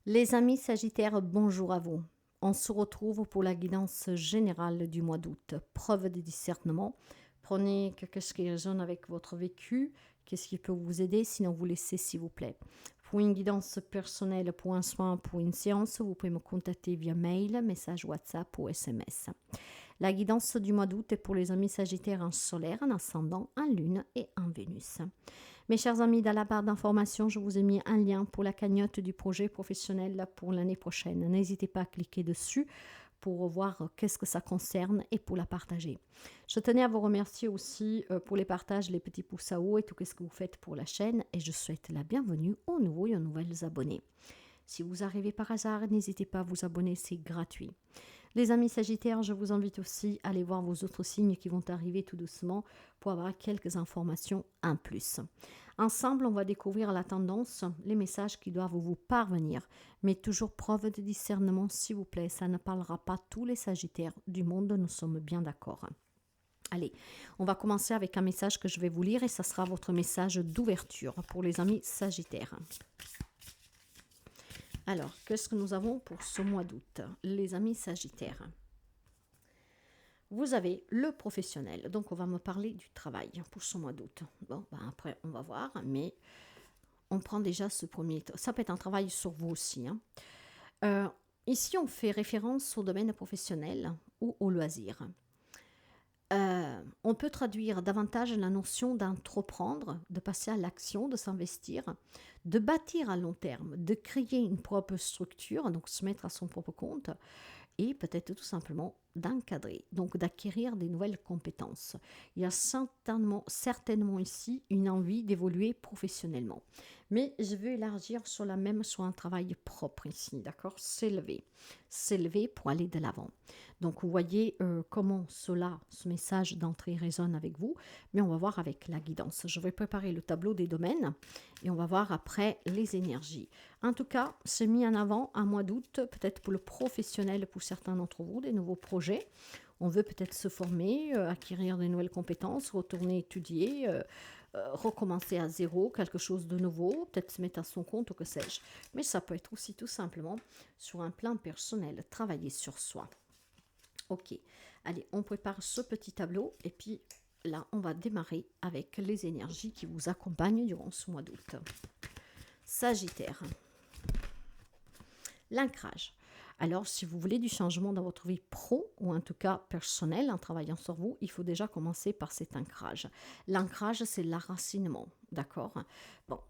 Les amis Sagittaires, bonjour à vous. On se retrouve pour la guidance générale du mois d'août. Preuve de discernement. Prenez ce qui résonne avec votre vécu, qu'est-ce qui peut vous aider, sinon vous laissez s'il vous plaît. Pour une guidance personnelle, pour un soin, pour une séance, vous pouvez me contacter via mail, message WhatsApp ou SMS. La guidance du mois d'août est pour les amis Sagittaires en solaire, en ascendant, en lune et en Vénus. Mes chers amis, dans la barre d'informations, je vous ai mis un lien pour la cagnotte du projet professionnel pour l'année prochaine. N'hésitez pas à cliquer dessus pour voir qu'est-ce que ça concerne et pour la partager. Je tenais à vous remercier aussi pour les partages, les petits pouces à haut et tout ce que vous faites pour la chaîne. Et je souhaite la bienvenue aux nouveaux et aux nouvelles abonnés. Si vous arrivez par hasard, n'hésitez pas à vous abonner, c'est gratuit. Les amis Sagittaires, je vous invite aussi à aller voir vos autres signes qui vont arriver tout doucement pour avoir quelques informations en plus. Ensemble, on va découvrir la tendance, les messages qui doivent vous parvenir. Mais toujours preuve de discernement, s'il vous plaît. Ça ne parlera pas tous les Sagittaires du monde, nous sommes bien d'accord. Allez, on va commencer avec un message que je vais vous lire et ça sera votre message d'ouverture pour les amis Sagittaires. Alors, qu'est-ce que nous avons pour ce mois d'août, les amis Sagittaires? Vous avez le professionnel, donc on va me parler du travail pour ce mois d'août. Bon, ben après, on va voir, mais on prend déjà ce premier... Ça peut être un travail sur vous aussi. Hein. Ici, on fait référence au domaine professionnel ou au loisir. On peut traduire davantage la notion d'entreprendre, de passer à l'action, de s'investir, de bâtir à long terme, de créer une propre structure, donc se mettre à son propre compte, et peut-être tout simplement d'encadrer, donc d'acquérir des nouvelles compétences. Il y a certainement ici une envie d'évoluer professionnellement. Mais je veux élargir sur un travail propre ici, d'accord? S'élever pour aller de l'avant. Donc vous voyez comment ce message d'entrée résonne avec vous, mais on va voir avec la guidance. Je vais préparer le tableau des domaines et on va voir après les énergies. En tout cas, c'est mis en avant un mois d'août, peut-être pour le professionnel, pour certains d'entre vous, des nouveaux projets. On veut peut-être se former, acquérir des nouvelles compétences, retourner étudier, recommencer à zéro, quelque chose de nouveau, peut-être se mettre à son compte ou que sais-je. Mais ça peut être aussi tout simplement sur un plan personnel, travailler sur soi. Ok, allez, on prépare ce petit tableau et puis là, on va démarrer avec les énergies qui vous accompagnent durant ce mois d'août. Sagittaire. L'ancrage. Alors, si vous voulez du changement dans votre vie pro, ou en tout cas personnelle, en travaillant sur vous, il faut déjà commencer par cet ancrage. L'ancrage, c'est l'enracinement, d'accord? Bon,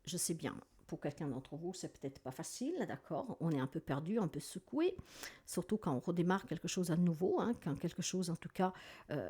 je sais bien, pour quelqu'un d'entre vous, c'est peut-être pas facile, d'accord? On est un peu perdu, un peu secoué, surtout quand on redémarre quelque chose à nouveau, hein, quand quelque chose, en tout cas,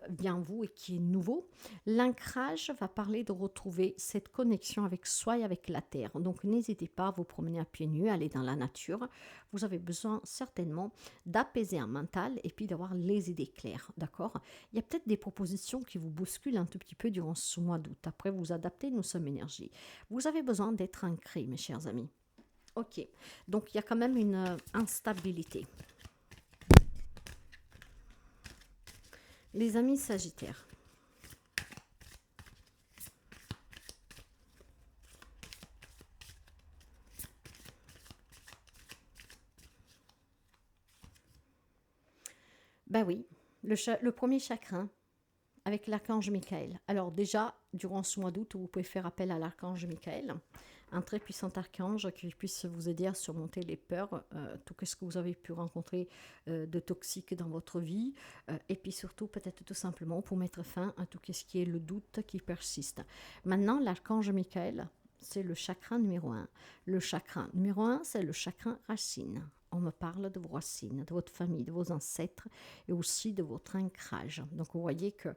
vient en vous et qui est nouveau. L'ancrage va parler de retrouver cette connexion avec soi et avec la terre. Donc, n'hésitez pas à vous promener à pieds nus, aller dans la nature. Vous avez besoin certainement d'apaiser un mental et puis d'avoir les idées claires, d'accord? Il y a peut-être des propositions qui vous bousculent un tout petit peu durant ce mois d'août. Après, vous adaptez, nous sommes énergie. Vous avez besoin d'être ancré, mes chers amis. Ok, donc il y a quand même une instabilité. Les amis Sagittaires. Ben oui, le premier chakrin avec l'archange Michael. Alors déjà, durant ce mois d'août, vous pouvez faire appel à l'archange Michael, un très puissant archange qui puisse vous aider à surmonter les peurs, tout ce que vous avez pu rencontrer de toxique dans votre vie, et puis surtout peut-être tout simplement pour mettre fin à tout ce qui est le doute qui persiste. Maintenant, l'archange Michael, c'est le chakra numéro 1. Le chakra numéro 1, c'est le chakra racine. On me parle de vos racines, de votre famille, de vos ancêtres et aussi de votre ancrage. Donc vous voyez que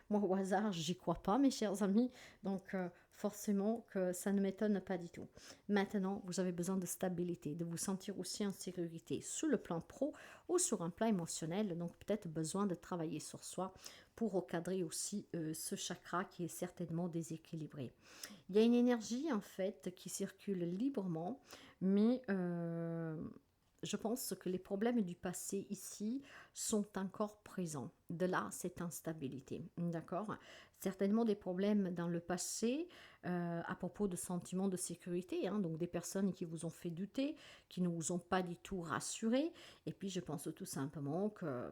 moi au hasard, j'y crois pas, mes chers amis. Donc forcément que ça ne m'étonne pas du tout. Maintenant, vous avez besoin de stabilité, de vous sentir aussi en sécurité sur le plan pro ou sur un plan émotionnel. Donc peut-être besoin de travailler sur soi pour recadrer aussi ce chakra qui est certainement déséquilibré. Il y a une énergie en fait qui circule librement, mais Je pense que les problèmes du passé ici sont encore présents. De là, cette instabilité. D'accord? Certainement des problèmes dans le passé à propos de sentiments de sécurité, hein, donc des personnes qui vous ont fait douter, qui ne vous ont pas du tout rassuré. Et puis, je pense tout simplement que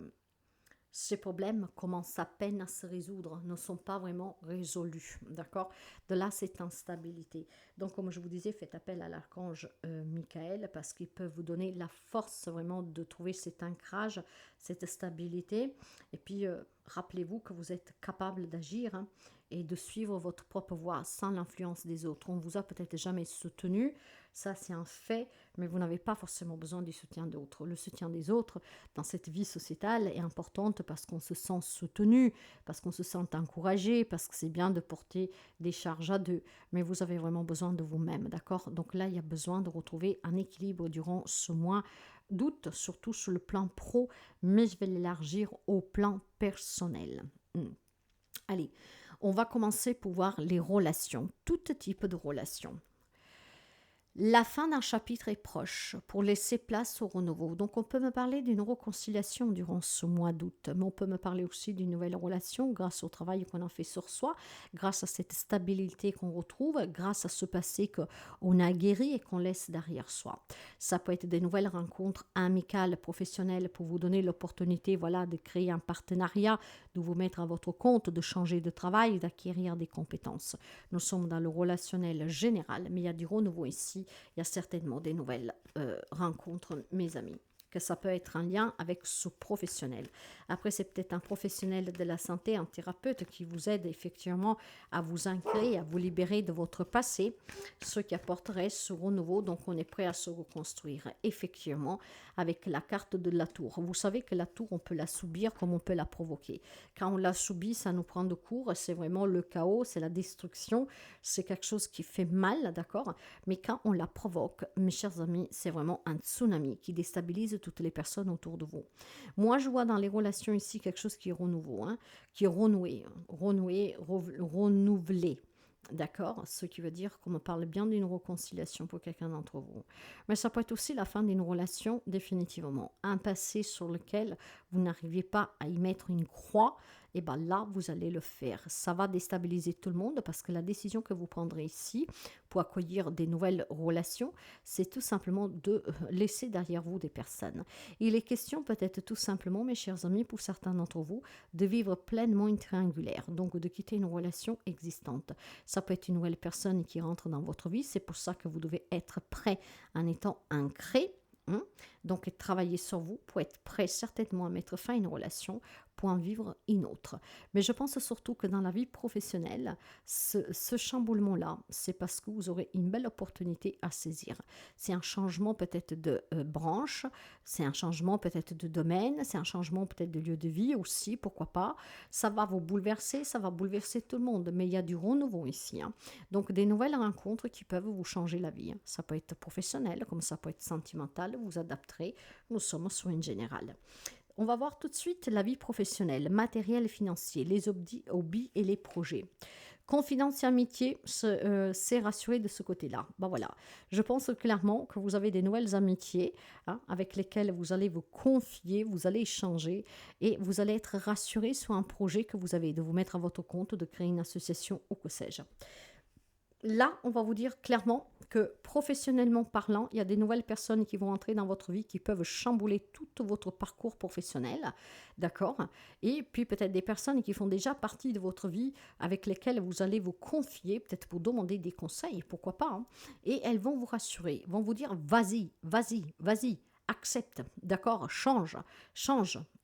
ces problèmes commencent à peine à se résoudre, ne sont pas vraiment résolus, d'accord? De là, cette instabilité. Donc, comme je vous disais, faites appel à l'archange Michael parce qu'il peut vous donner la force vraiment de trouver cet ancrage, cette stabilité. Et puis, rappelez-vous que vous êtes capable d'agir, hein, et de suivre votre propre voie sans l'influence des autres. On vous a peut-être jamais soutenu, ça c'est un fait, mais vous n'avez pas forcément besoin du soutien d'autres. Le soutien des autres dans cette vie sociétale est importante parce qu'on se sent soutenu, parce qu'on se sent encouragé, parce que c'est bien de porter des charges à deux. Mais vous avez vraiment besoin de vous-même, d'accord? Donc là, il y a besoin de retrouver un équilibre durant ce mois d'août, surtout sur le plan pro, mais je vais l'élargir au plan personnel. Allez, on va commencer pour voir les relations, tout type de relations. La fin d'un chapitre est proche pour laisser place au renouveau. Donc on peut me parler d'une réconciliation durant ce mois d'août, mais on peut me parler aussi d'une nouvelle relation grâce au travail qu'on a fait sur soi, grâce à cette stabilité qu'on retrouve, grâce à ce passé qu'on a guéri et qu'on laisse derrière soi. Ça peut être des nouvelles rencontres amicales, professionnelles pour vous donner l'opportunité, voilà, de créer un partenariat, de vous mettre à votre compte, de changer de travail, d'acquérir des compétences. Nous sommes dans le relationnel général, mais il y a du renouveau ici. Il y a certainement des nouvelles rencontres, mes amis. Que ça peut être un lien avec ce professionnel. Après, c'est peut-être un professionnel de la santé, un thérapeute qui vous aide effectivement à vous ancrer, à vous libérer de votre passé, ce qui apporterait ce renouveau. Donc, on est prêt à se reconstruire, effectivement, avec la carte de la tour. Vous savez que la tour, on peut la subir comme on peut la provoquer. Quand on la subit, ça nous prend de court, c'est vraiment le chaos, c'est la destruction, c'est quelque chose qui fait mal, d'accord? Mais quand on la provoque, mes chers amis, c'est vraiment un tsunami qui déstabilise toutes les personnes autour de vous. Moi, je vois dans les relations ici quelque chose qui est renouveau, hein, qui est renouvelé. D'accord? Ce qui veut dire qu'on me parle bien d'une réconciliation pour quelqu'un d'entre vous. Mais ça peut être aussi la fin d'une relation, définitivement. Un passé sur lequel vous n'arrivez pas à y mettre une croix, et bien là, vous allez le faire. Ça va déstabiliser tout le monde parce que la décision que vous prendrez ici pour accueillir des nouvelles relations, c'est tout simplement de laisser derrière vous des personnes. Il est question peut-être tout simplement, mes chers amis, pour certains d'entre vous, de vivre pleinement une triangulaire, donc de quitter une relation existante. Ça peut être une nouvelle personne qui rentre dans votre vie, c'est pour ça que vous devez être prêt en étant ancré. Donc, travailler sur vous pour être prêt certainement à mettre fin à une relation, pour en vivre une autre. Mais je pense surtout que dans la vie professionnelle, ce chamboulement-là, c'est parce que vous aurez une belle opportunité à saisir. C'est un changement peut-être de branche, c'est un changement peut-être de domaine, c'est un changement peut-être de lieu de vie aussi, pourquoi pas. Ça va vous bouleverser, ça va bouleverser tout le monde, mais il y a du renouveau ici. Donc, des nouvelles rencontres qui peuvent vous changer la vie. Ça peut être professionnel, comme ça peut être sentimental, vous adapterez. Nous sommes sur une générale. On va voir tout de suite la vie professionnelle, matériel et financier, les hobbies et les projets. Confidence et amitié, c'est rassuré de ce côté-là. Ben voilà, je pense clairement que vous avez des nouvelles amitiés, hein, avec lesquelles vous allez vous confier, vous allez échanger et vous allez être rassuré sur un projet que vous avez, de vous mettre à votre compte, de créer une association ou que sais-je. Là, on va vous dire clairement que professionnellement parlant, il y a des nouvelles personnes qui vont entrer dans votre vie qui peuvent chambouler tout votre parcours professionnel, d'accord? Et puis peut-être des personnes qui font déjà partie de votre vie avec lesquelles vous allez vous confier, peut-être pour demander des conseils, pourquoi pas, hein? Et elles vont vous rassurer, vont vous dire vas-y, vas-y, vas-y, accepte, d'accord? Change,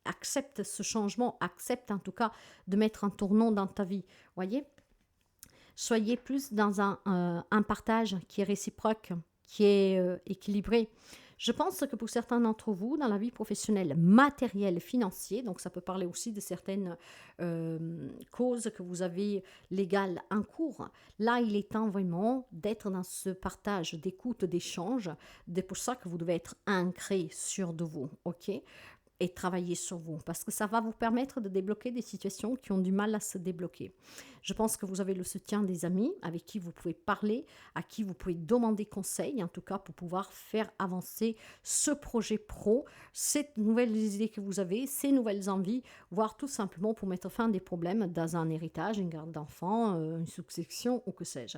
accepte ce changement, accepte en tout cas de mettre un tournant dans ta vie, voyez? Soyez plus dans un partage qui est réciproque, qui est équilibré. Je pense que pour certains d'entre vous, dans la vie professionnelle, matérielle, financière, donc ça peut parler aussi de certaines causes que vous avez légales en cours, là, il est temps vraiment d'être dans ce partage, d'écoute, d'échange. C'est pour ça que vous devez être ancré sûr de vous, ok? et travailler sur vous parce que ça va vous permettre de débloquer des situations qui ont du mal à se débloquer. Je pense que vous avez le soutien des amis avec qui vous pouvez parler, à qui vous pouvez demander conseil, en tout cas pour pouvoir faire avancer ce projet pro, ces nouvelles idées que vous avez, ces nouvelles envies, voire tout simplement pour mettre fin à des problèmes dans un héritage, une garde d'enfants, une succession ou que sais-je.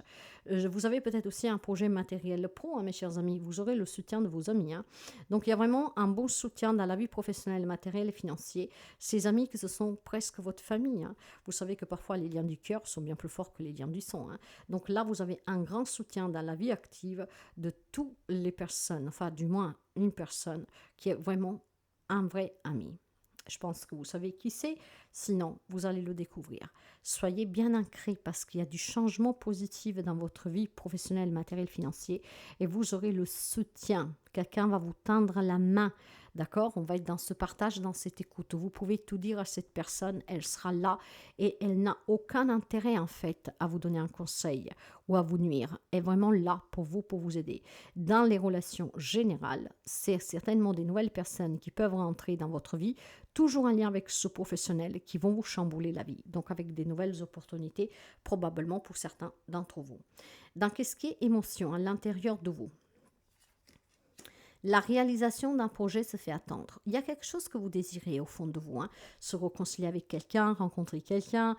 Vous avez peut-être aussi un projet matériel pro, hein, mes chers amis, vous aurez le soutien de vos amis. Hein. Donc il y a vraiment un bon soutien dans la vie professionnelle, matérielle et financière. Ces amis que ce sont presque votre famille. Hein. Vous savez que parfois les liens du cœur sont bien plus forts que les liens du sang. Hein. Donc là, vous avez un grand soutien dans la vie active de toutes les personnes, enfin du moins une personne qui est vraiment un vrai ami. Je pense que vous savez qui c'est, sinon vous allez le découvrir. Soyez bien ancrés parce qu'il y a du changement positif dans votre vie professionnelle, matérielle, financière et vous aurez le soutien. Quelqu'un va vous tendre la main, d'accord? On va être dans ce partage, dans cette écoute. Vous pouvez tout dire à cette personne, elle sera là et elle n'a aucun intérêt en fait à vous donner un conseil ou à vous nuire. Elle est vraiment là pour vous aider. Dans les relations générales, c'est certainement des nouvelles personnes qui peuvent rentrer dans votre vie, toujours en lien avec ce professionnel qui vont vous chambouler la vie. Donc avec des nouvelles opportunités, probablement pour certains d'entre vous. Dans qu'est-ce qui est émotion à l'intérieur de vous? La réalisation d'un projet se fait attendre. Il y a quelque chose que vous désirez au fond de vous, hein. Se réconcilier avec quelqu'un, rencontrer quelqu'un,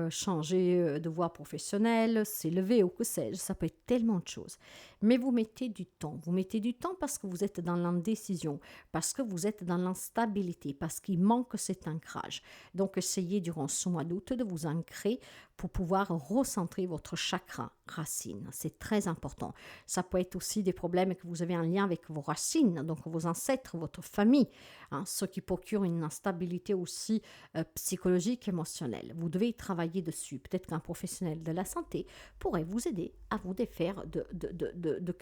changer de voie professionnelle, s'élever ou que sais-je, ça peut être tellement de choses. Mais vous mettez du temps. Vous mettez du temps parce que vous êtes dans l'indécision, parce que vous êtes dans l'instabilité, parce qu'il manque cet ancrage. Donc essayez durant ce mois d'août de vous ancrer pour pouvoir recentrer votre chakra racine. C'est très important. Ça peut être aussi des problèmes que vous avez en lien avec vos racines, donc vos ancêtres, votre famille, hein, ce qui procure une instabilité aussi psychologique, émotionnelle. Vous devez travailler dessus. Peut-être qu'un professionnel de la santé pourrait vous aider à vous défaire de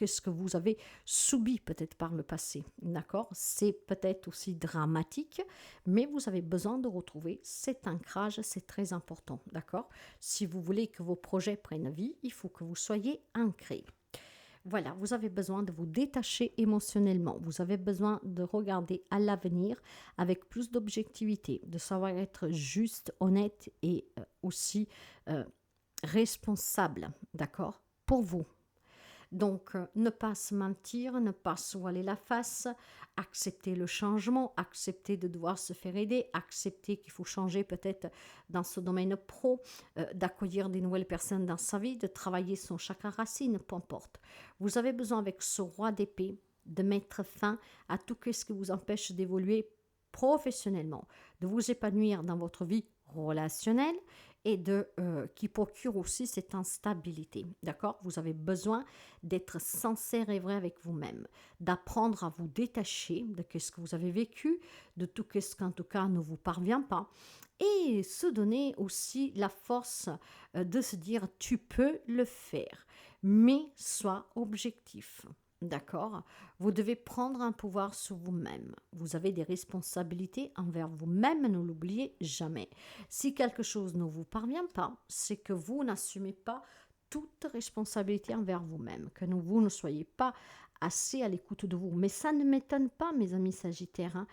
ce que vous avez subi peut-être par le passé. D'accord? C'est peut-être aussi dramatique, mais vous avez besoin de retrouver cet ancrage, c'est très important. D'accord? Si vous voulez que vos projets prennent vie, il faut que vous soyez ancrés. Voilà, vous avez besoin de vous détacher émotionnellement. Vous avez besoin de regarder à l'avenir avec plus d'objectivité, de savoir être juste, honnête et aussi responsable, d'accord, pour vous. Donc, ne pas se mentir, ne pas se voiler la face, accepter le changement, accepter de devoir se faire aider, accepter qu'il faut changer peut-être dans ce domaine pro, d'accueillir des nouvelles personnes dans sa vie, de travailler son chakra racine, peu importe. Vous avez besoin avec ce roi d'épée de mettre fin à tout ce qui vous empêche d'évoluer professionnellement, de vous épanouir dans votre vie relationnelle et qui procure aussi cette instabilité. D'accord? Vous avez besoin d'être sincère et vrai avec vous-même, d'apprendre à vous détacher de ce que vous avez vécu, de tout ce qu'en tout cas ne vous parvient pas, et se donner aussi la force de se dire tu peux le faire, mais sois objectif. D'accord? Vous devez prendre un pouvoir sur vous-même. Vous avez des responsabilités envers vous-même, ne l'oubliez jamais. Si quelque chose ne vous parvient pas, c'est que vous n'assumez pas toute responsabilité envers vous-même, que vous ne soyez pas assez à l'écoute de vous. Mais ça ne m'étonne pas, mes amis sagittaires, hein,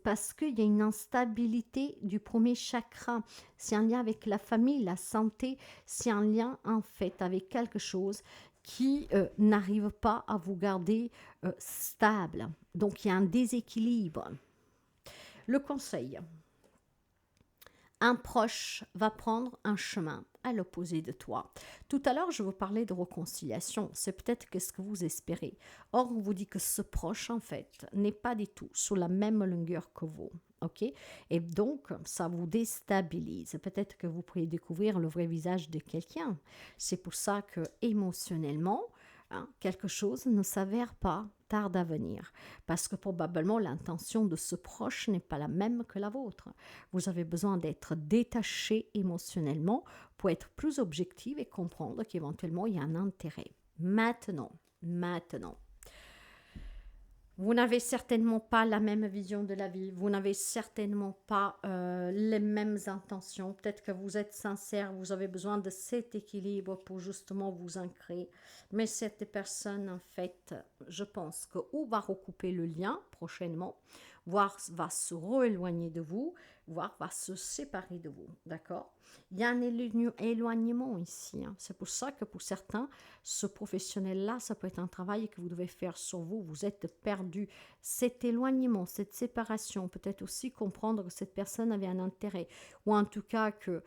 parce qu'il y a une instabilité du premier chakra. C'est un lien avec la famille, la santé, c'est un lien en fait avec quelque chose qui n'arrive pas à vous garder stable. Donc il y a un déséquilibre. Le conseil. Un proche va prendre un chemin à l'opposé de toi. Tout à l'heure, je vous parlais de réconciliation. C'est peut-être ce que vous espérez. Or, on vous dit que ce proche, en fait, n'est pas du tout sur la même longueur que vous. Ok? Et donc, ça vous déstabilise. Peut-être que vous pourriez découvrir le vrai visage de quelqu'un. C'est pour ça que, émotionnellement, quelque chose ne s'avère pas tarde à venir, parce que probablement l'intention de ce proche n'est pas la même que la vôtre. Vous avez besoin d'être détaché émotionnellement pour être plus objectif et comprendre qu'éventuellement il y a un intérêt. Maintenant, vous n'avez certainement pas la même vision de la vie, vous n'avez certainement pas les mêmes intentions. Peut-être que vous êtes sincère, vous avez besoin de cet équilibre pour justement vous ancrer. Mais cette personne, en fait, je pense que ou va recouper le lien prochainement, voire va se rééloigner de vous, voire va se séparer de vous, d'accord? Il y a un éloignement ici, hein. C'est pour ça que pour certains, ce professionnel-là, ça peut être un travail que vous devez faire sur vous. Vous êtes perdu. Cet éloignement, cette séparation, peut-être aussi comprendre que cette personne avait un intérêt, ou en tout cas que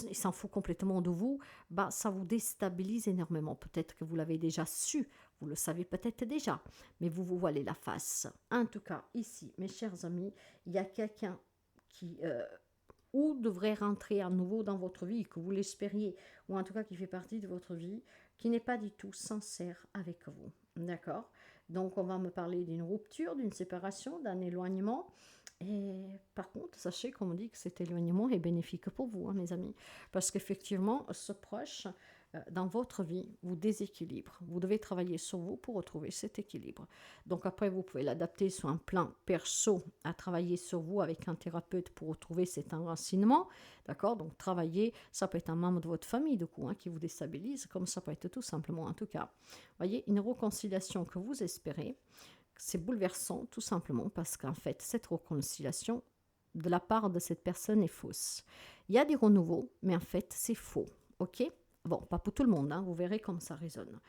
il s'en fout complètement de vous, bah, ça vous déstabilise énormément. Peut-être que vous l'avez déjà su, vous le savez peut-être déjà, mais vous vous voilez la face. En tout cas, ici, mes chers amis, il y a quelqu'un qui ou devrait rentrer à nouveau dans votre vie, que vous l'espériez, ou en tout cas qui fait partie de votre vie, qui n'est pas du tout sincère avec vous. D'accord? Donc on va me parler d'une rupture, d'une séparation, d'un éloignement. Et par contre, sachez qu'on me dit que cet éloignement est bénéfique pour vous, hein, mes amis. Parce qu'effectivement, ce proche, dans votre vie, vous déséquilibre. Vous devez travailler sur vous pour retrouver cet équilibre. Donc après, vous pouvez l'adapter sur un plan perso, à travailler sur vous avec un thérapeute pour retrouver cet enracinement. D'accord? Donc travailler, ça peut être un membre de votre famille, du coup, hein, qui vous déstabilise, comme ça peut être tout simplement, en tout cas. Voyez, une réconciliation que vous espérez, c'est bouleversant, tout simplement, parce qu'en fait, cette réconciliation, de la part de cette personne, est fausse. Il y a des renouveaux, mais en fait, c'est faux. OK? Bon, pas pour tout le monde, hein, vous verrez comme ça résonne.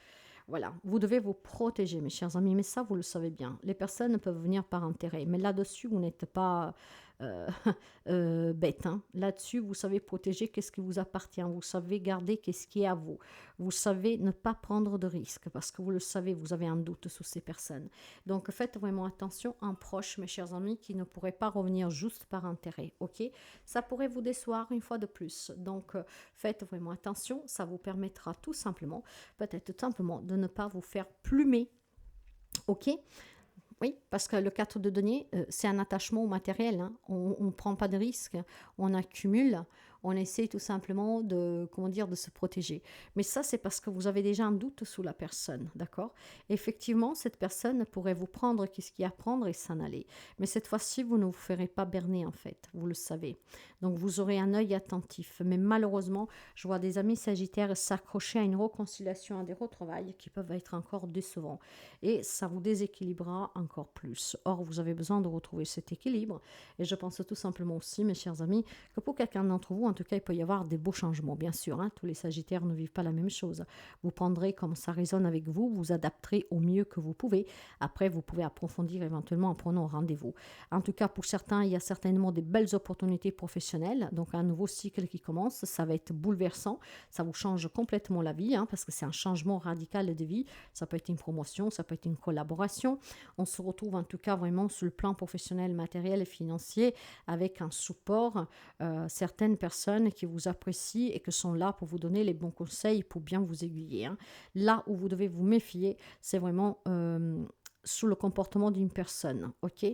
Voilà, vous devez vous protéger, mes chers amis, mais ça, vous le savez bien. Les personnes peuvent venir par intérêt, mais là-dessus, vous n'êtes pas euh, bête, hein. Là-dessus, vous savez protéger qu'est-ce qui vous appartient, vous savez garder qu'est-ce qui est à vous. Vous savez ne pas prendre de risques, parce que vous le savez, vous avez un doute sur ces personnes. Donc, faites vraiment attention, un proche, mes chers amis, qui ne pourrait pas revenir juste par intérêt, ok? Ça pourrait vous décevoir une fois de plus. Donc, faites vraiment attention, ça vous permettra tout simplement, peut-être tout simplement, de ne pas vous faire plumer, ok? Oui, parce que le 4 de denier, c'est un attachement au matériel, hein. On ne prend pas de risques, on accumule, on essaie tout simplement de, comment dire, de se protéger. Mais ça, c'est parce que vous avez déjà un doute sur la personne, d'accord? Effectivement, cette personne pourrait vous prendre qu'est-ce qu'il y a à prendre et s'en aller. Mais cette fois-ci, vous ne vous ferez pas berner, en fait, vous le savez. Donc, vous aurez un œil attentif. Mais malheureusement, je vois des amis sagittaires s'accrocher à une réconciliation, à des retrouvailles qui peuvent être encore décevants. Et ça vous déséquilibrera encore plus. Or, vous avez besoin de retrouver cet équilibre. Et je pense tout simplement aussi, mes chers amis, que pour quelqu'un d'entre vous, en tout cas, il peut y avoir des beaux changements. Bien sûr, hein, tous les sagittaires ne vivent pas la même chose. Vous prendrez comme ça résonne avec vous, vous adapterez au mieux que vous pouvez. Après, vous pouvez approfondir éventuellement en prenant rendez-vous. En tout cas, pour certains, il y a certainement des belles opportunités professionnelles. Donc, un nouveau cycle qui commence, ça va être bouleversant. Ça vous change complètement la vie, hein, parce que c'est un changement radical de vie. Ça peut être une promotion, ça peut être une collaboration. On se retrouve en tout cas vraiment sur le plan professionnel, matériel et financier avec un support, certaines personnes qui vous apprécient et qui sont là pour vous donner les bons conseils pour bien vous aiguiller, hein. Là où vous devez vous méfier, c'est vraiment sous le comportement d'une personne, ok?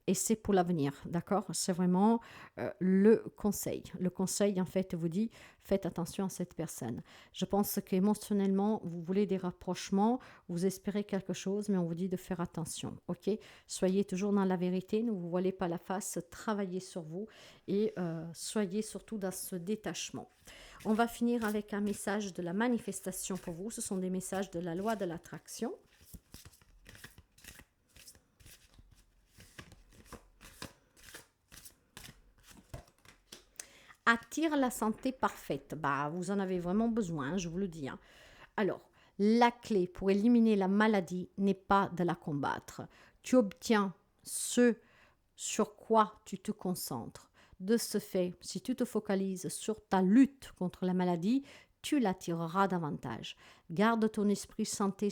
Et c'est pour l'avenir, d'accord? C'est vraiment le conseil. Le conseil, en fait, vous dit, faites attention à cette personne. Je pense qu'émotionnellement, vous voulez des rapprochements, vous espérez quelque chose, mais on vous dit de faire attention, ok? Soyez toujours dans la vérité, ne vous voilez pas la face, travaillez sur vous et soyez surtout dans ce détachement. On va finir avec un message de la manifestation pour vous. Ce sont des messages de la loi de l'attraction. Attire la santé parfaite. Bah, vous en avez vraiment besoin, je vous le dis, hein. Alors, la clé pour éliminer la maladie n'est pas de la combattre. Tu obtiens ce sur quoi tu te concentres. De ce fait, si tu te focalises sur ta lutte contre la maladie, tu l'attireras davantage. Garde ton esprit centré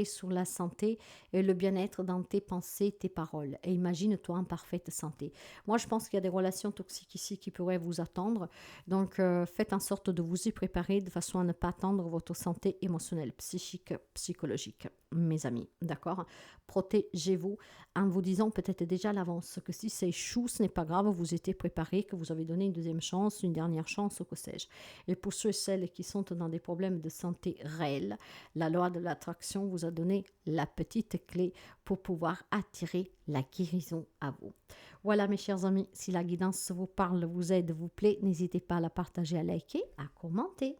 sur la santé et le bien-être dans tes pensées, tes paroles. Et imagine-toi en parfaite santé. Moi, je pense qu'il y a des relations toxiques ici qui pourraient vous attendre. Donc, faites en sorte de vous y préparer de façon à ne pas attendre votre santé émotionnelle, psychique, psychologique, mes amis. D'accord? Protégez-vous en vous disant peut-être déjà à l'avance que si ça échoue, ce n'est pas grave, vous étiez préparé, que vous avez donné une deuxième chance, une dernière chance, ou que sais-je. Et pour ceux et celles qui sont dans des problèmes de santé réels, la loi de l'attraction vous a donné la petite clé pour pouvoir attirer la guérison à vous. Voilà mes chers amis, si la guidance vous parle, vous aide, vous plaît, n'hésitez pas à la partager, à liker, à commenter.